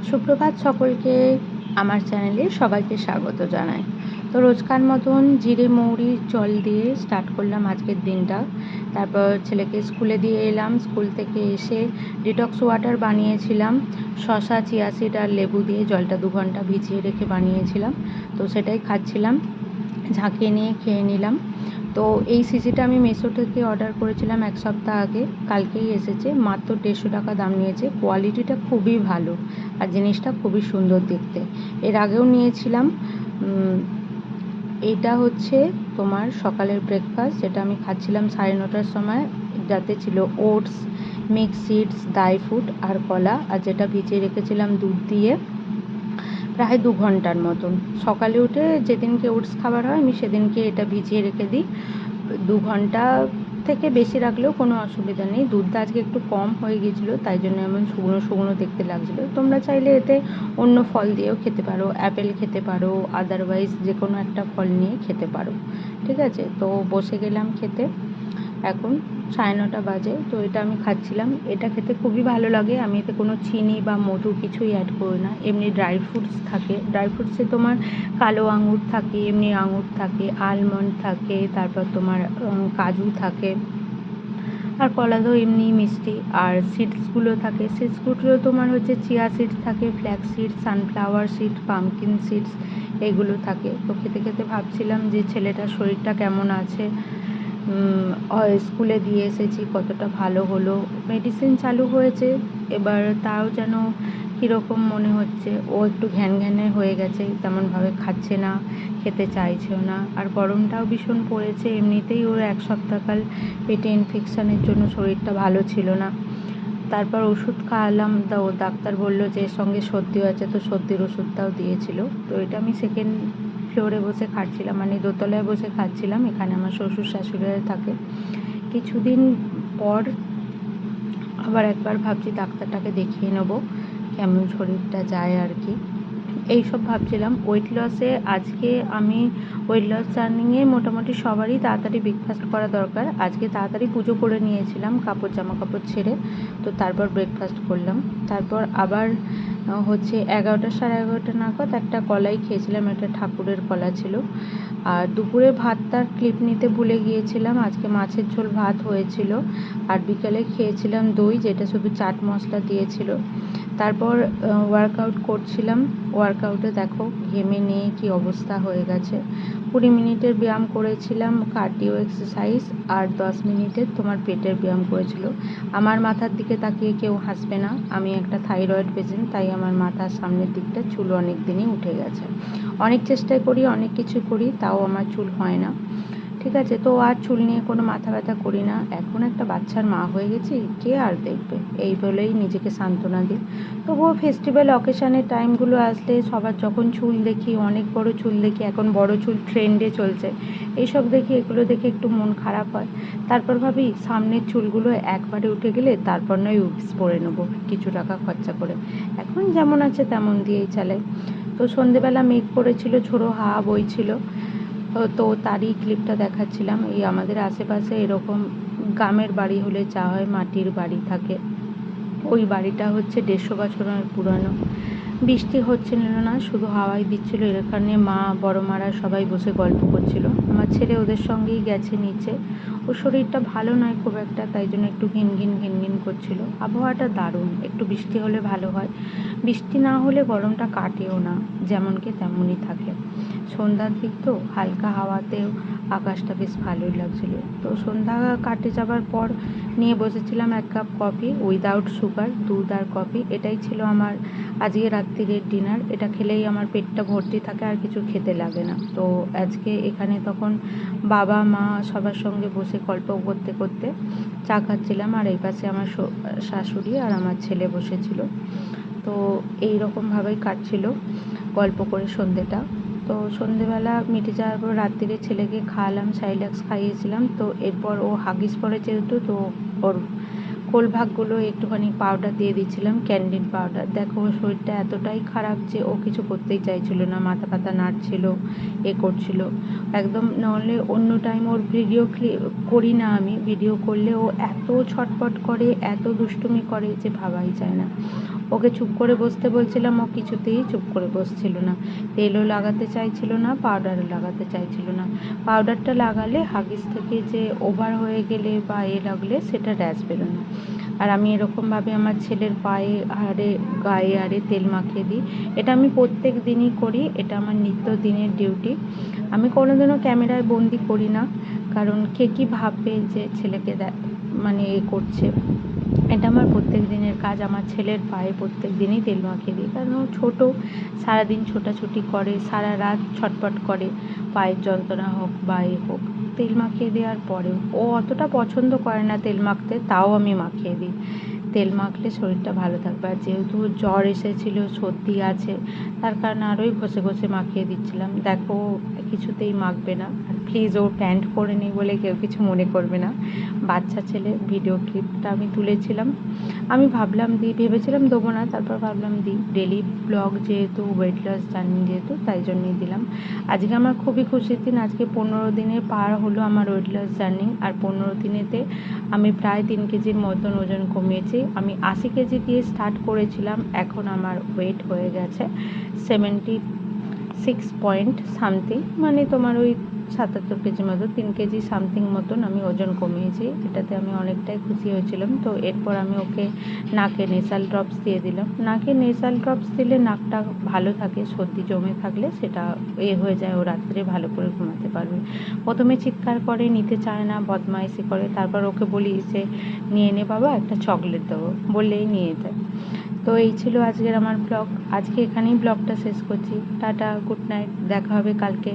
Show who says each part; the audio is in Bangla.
Speaker 1: সুপ্রভাত সকলকে, আমার চ্যানেলে সবাইকে স্বাগত জানাই। তো রোজকার মতন জিরে মৌরি জল দিয়ে স্টার্ট করলাম আজকের দিনটা। তারপর ছেলেকে স্কুলে দিয়ে এলাম। স্কুল থেকে এসে ডিটক্স ওয়াটার বানিয়েছিলাম, শসা, চিয়া সিড আর লেবু দিয়ে জলটা 2 ঘন্টা ভিজিয়ে রেখে বানিয়েছিলাম। তো সেটাই খাচ্ছিলাম, ঝাঁকিয়ে নিয়ে খেয়ে নিলাম। তো এই সিসিটা আমি মেসো থেকে অর্ডার করেছিলাম 1 সপ্তাহ আগে, কালকেই এসেছে। মাত্র 150 টাকা দাম নিয়েছে। কোয়ালিটিটা খুবই ভালো আর জিনিসটা খুবই সুন্দর দেখতে। এর আগেও নিয়েছিলাম। এটা হচ্ছে তোমার সকালের ব্রেকফাস্ট, যেটা আমি খাচ্ছিলাম 9:30টার সময়। যাতে ছিল oats, mix seeds, dry fruit আর কলা, আর যেটা ভিজিয়ে রেখেছিলাম দুধ দিয়ে প্রায় 2 ঘন্টার মতন। সকালে উঠে যেদিনকে ওটস খাবার হয় আমি সেদিনকে এটা ভিজিয়ে রেখে দিই। 2 ঘন্টা থেকে বেশি রাখলেও কোনো অসুবিধা নেই। দুধটা আজকে একটু কম হয়ে গিয়েছিলো, তাই জন্য এমন শুকনো শুকনো দেখতে লাগছিলো। তোমরা চাইলে এতে অন্য ফল দিয়েও খেতে পারো, অ্যাপেল খেতে পারো, আদারওয়াইজ যে কোনো একটা ফল নিয়ে খেতে পারো। ঠিক আছে, তো বসে গেলাম খেতে। এখন 9:30 বাজে। তো এটা আমি খাচ্ছিলাম। এটা খেতে খুবই ভালো লাগে। আমি এতে কোনো চিনি বা মধু কিছুই অ্যাড করি না। এমনি ড্রাই ফ্রুটস থাকে। ড্রাই ফ্রুটসে তোমার কালো আঙুর থাকে, এমনি আঙুর থাকে, আলমন্ড থাকে, তারপর তোমার কাজু থাকে, আর কলা তো এমনি মিষ্টি। আর সিডসগুলো থাকে, সিডসগুলো তোমার হচ্ছে চিয়া সিডস থাকে, flax seeds, sunflower seed, pumpkin seeds, এগুলো থাকে। তো খেতে খেতে ভাবছিলাম যে ছেলেটার শরীরটা কেমন আছে। স্কুলে দিয়ে এসেছি, কতটা ভালো হলো। মেডিসিন চালু হয়েছে, এবার তাও যেন কীরকম মনে হচ্ছে। ও একটু ঘ্যানঘ্যানে হয়ে গেছে, তেমনভাবে খাচ্ছে না, খেতে চাইছেও না। আর গরমটাও ভীষণ পড়েছে। এমনিতেই ওর 1 সপ্তাহকাল পেটে ইনফেকশানের জন্য শরীরটা ভালো ছিল না। তারপর ওষুধ খাওয়ালাম, ও ডাক্তার বললো যে এর সঙ্গে সর্দিও আছে, তো সর্দির ওষুধটাও দিয়েছিল। তো এটা আমি সেকেন্ড ফ্লোরে বসে খাচ্ছিলাম, মানে দোতলায় বসে খাচ্ছিলাম। এখানে আমার শ্বশুর শাশুড়িরা থাকে। কিছুদিন পর আবার একবার ভাবছি ডাক্তারটাকে দেখিয়ে নেবো, কেমন শরীরটা যায় আর কি। এইসব ভাবছিলাম। ওয়েট লসে আজকে আমি ওয়েট লস জার্নিংয়ে মোটামুটি সবারই তাড়াতাড়ি ব্রেকফাস্ট করা দরকার। আজকে তাড়াতাড়ি পুজো করে নিয়েছিলাম, জামা কাপড় ছেড়ে। তো তারপর ব্রেকফাস্ট করলাম। তারপর আবার হচ্ছে 11টা 11:30 নাগাদ একটা কলাই খেয়েছিলাম। একটা ঠাকুরের কলা ছিল। আর দুপুরে ভাতটার ক্লিপ নিতে ভুলে গিয়েছিলাম। আজকে মাছের ঝোল ভাত হয়েছিল। আর বিকালে খেয়েছিলাম দই, যেটা শুধু চাট মশলা দিয়েছিল। তারপর ওয়ার্কআউট করছিলাম। ওয়ার্কআউটে দেখো ঘেমে নিয়ে কী অবস্থা হয়ে গেছে। 20 মিনিটের ব্যায়াম করেছিলাম, কার্ডিও এক্সারসাইজ, আর 10 মিনিটের তোমার পেটের ব্যায়াম করেছিল। আমার মাথার দিকে তাকিয়ে কেউ হাসবে না। আমি একটা থাইরয়েড পেশেন্ট, তাই আমার মাথার সামনের দিকটা চুল অনেক দিনই উঠে গেছে। অনেক চেষ্টাই করি, অনেক কিছু করি, তাও আমার চুল হয় না। ঠিক আছে, তো আর চুল নিয়ে কোনো মাথা ব্যথা করি না। এখন একটা বাচ্চার মা হয়ে গেছি, কে আর দেখবে, এই বলেই নিজেকে সান্ত্বনা দিই। তবুও ফেস্টিভ্যাল অকেশানের টাইমগুলো আসলে সবার যখন চুল দেখি, অনেক বড় চুল দেখি, এখন বড় চুল ট্রেন্ডে চলছে, এইসব দেখি, এগুলো দেখে একটু মন খারাপ হয়। তারপর ভাবি সামনের চুলগুলো একবারে উঠে গেলে তারপর নয় উইভস পরে নেবো কিছু টাকা খরচা করে। এখন যেমন আছে তেমন দিয়েই চালাই। তো সন্ধেবেলা মেঘ করেছিল, ঝোড়ো হাওয়া বইছিল। তো তারই ক্লিপটা দেখাচ্ছিলাম। এই আমাদের আশেপাশে এরকম গ্রামের বাড়ি হলে যা হয়, মাটির বাড়ি থাকে। ওই বাড়িটা হচ্ছে 150 বছরের পুরানো। বৃষ্টি হচ্ছিল না, শুধু হাওয়াই দিচ্ছিল। এখানে মা, বড় মারা সবাই বসে গল্প করছিল। আমার ছেলে ওদের সঙ্গেই গেছে নিচে। ওর শরীরটা ভালো নয় খুব একটা, তাই জন্য একটু ঘিনঘিন ঘিনঘিন করছিল। আবহাওয়াটা দারুণ, একটু বৃষ্টি হলে ভালো হয়। বৃষ্টি না হলে গরমটা কাটেও না, যেমনকে তেমনই থাকে। সন্ধ্যার দিক তো হালকা হাওয়াতেও আকাশটা বেশ ভালোই লাগছিল। তো সন্ধ্যা কাটে যাবার পর নিয়ে বসেছিলাম 1 কাপ কফি উইদাউট সুগার, দুধ আর কফি। এটাই ছিল আমার আজকে রাত্রিরের ডিনার। এটা খেলেই আমার পেটটা ভর্তি থাকে, আর কিছু খেতে লাগে না। তো আজকে এখানে তখন বাবা মা সবার সঙ্গে বসে গল্প করতে করতে চা খাচ্ছিলাম। আর এই পাশে আমার শাশুড়ি আর আমার ছেলে বসেছিল। তো এই রকমভাবেই কাটছিল গল্প করে সন্ধ্যেটা। তো সন্ধ্যেবেলা মিটে যাওয়ার পর রাত্রিরে ছেলেকে খাওয়ালাম, সাইল্যাক্স খাইয়েছিলাম। তো এরপর ও হাগিস পরে যেহেতু, তো ওর কোল ভাগগুলো একটুখানি পাউডার দিয়ে দিচ্ছিলাম, ক্যান্ডিড পাউডার। দেখো ওর শরীরটা এতটাই খারাপ যে ও কিছু করতেই চাইছিল না, মাথা পাতা নাড়ছিল, করছিল একদম। নাহলে অন্য টাইম ওর ভিডিও করি না আমি, ভিডিও করলে ও এত ছটপট করে, এত দুষ্টুমি করে যে ভাবাই যায় না। ওকে চুপ করে বসতে বলছিলাম, ও কিছুতেই চুপ করে বসছিল না। তেলও লাগাতে চাইছিল না, পাউডারও লাগাতে চাইছিল না। পাউডারটা লাগালে হাগিস থেকে যে ওভার হয়ে গেলে বা লাগলে সেটা র্যাশ বেরোনো। আর আমি এরকমভাবে আমার ছেলের পায়ে গায়ে আরে তেল মাখিয়ে দিই। এটা আমি প্রত্যেক দিনই করি, এটা আমার নিত্যদিনের ডিউটি। আমি কোনোদিনও ক্যামেরায় বন্দি করি না, কারণ কে কী ভাববে যে ছেলেকে মানে করছে। এটা আমার প্রত্যেক দিনের কাজ। আমার ছেলের পায়ে প্রত্যেক দিনই তেল মাখিয়ে দিই, কারণ ও ছোটো, সারাদিন ছোটাছুটি করে, সারা রাত ছটফট করে, পায়ের যন্ত্রণা হোক বা হোক। তেল মাখিয়ে দেওয়ার পরেও ও অতটা পছন্দ করে না তেল মাখতে, তাও আমি মাখিয়ে দিই। তেল মাখলে শরীরটা ভালো থাকবে। আর যেহেতু জ্বর এসেছিলো, সর্দি আছে, তার কারণে আরোই ঘষে ঘষে মাখিয়ে দিচ্ছিলাম। দেখো কিছুতেই মাখবে না। আর প্লিজ ও প্যান্ট পরে নেই বলে কেউ কিছু মনে করবে না। বাচ্চা ছেলে, ভিডিও ক্লিপটা আমি তুলেছিলাম। আমি ভেবেছিলাম দেবো না, তারপর ভাবলাম দিই। ডেলি ব্লগ যেহেতু, ওয়েট লস জার্নি যেহেতু, তাই জন্যই দিলাম। আজকে আমার খুবই খুশির দিন। আজকে 15 দিনে পার হলো আমার ওয়েট লস জার্নি। আর 15 দিনেতে আমি প্রায় 3 কেজির মতন ওজন কমিয়েছি। আমি 80 কেজি দিয়ে স্টার্ট করেছিলাম, এখন আমার ওয়েট হয়ে গেছে 76 পয়েন্ট সামথিং, মানে তোমার ওই 77 কেজি মতো, 3 কেজি সামথিং মতন আমি ওজন কমিয়েছি। এটাতে আমি অনেকটাই খুশি হয়েছিলাম। তো এরপর আমি ওকে নাকে নেসাল ড্রপস দিয়ে দিলাম। নাকে নেসাল ড্রপস দিলে নাকটা ভালো থাকে, সর্দি জমে থাকলে সেটা হয়ে যায়, ও রাত্রে ভালো করে ঘুমাতে পারবে। প্রথমে চিৎকার করে, নিতে চায় না, বদমাইশি করে, তারপর ওকে বলি যে নিয়ে নে বাবা, একটা চকলেট দেবো, বললেই নিয়ে যায়। তো এই ছিল আজকের আমার ব্লগ। আজকে এখানেই ব্লগটা শেষ করছি। টাটা, গুড নাইট, দেখা হবে কালকে।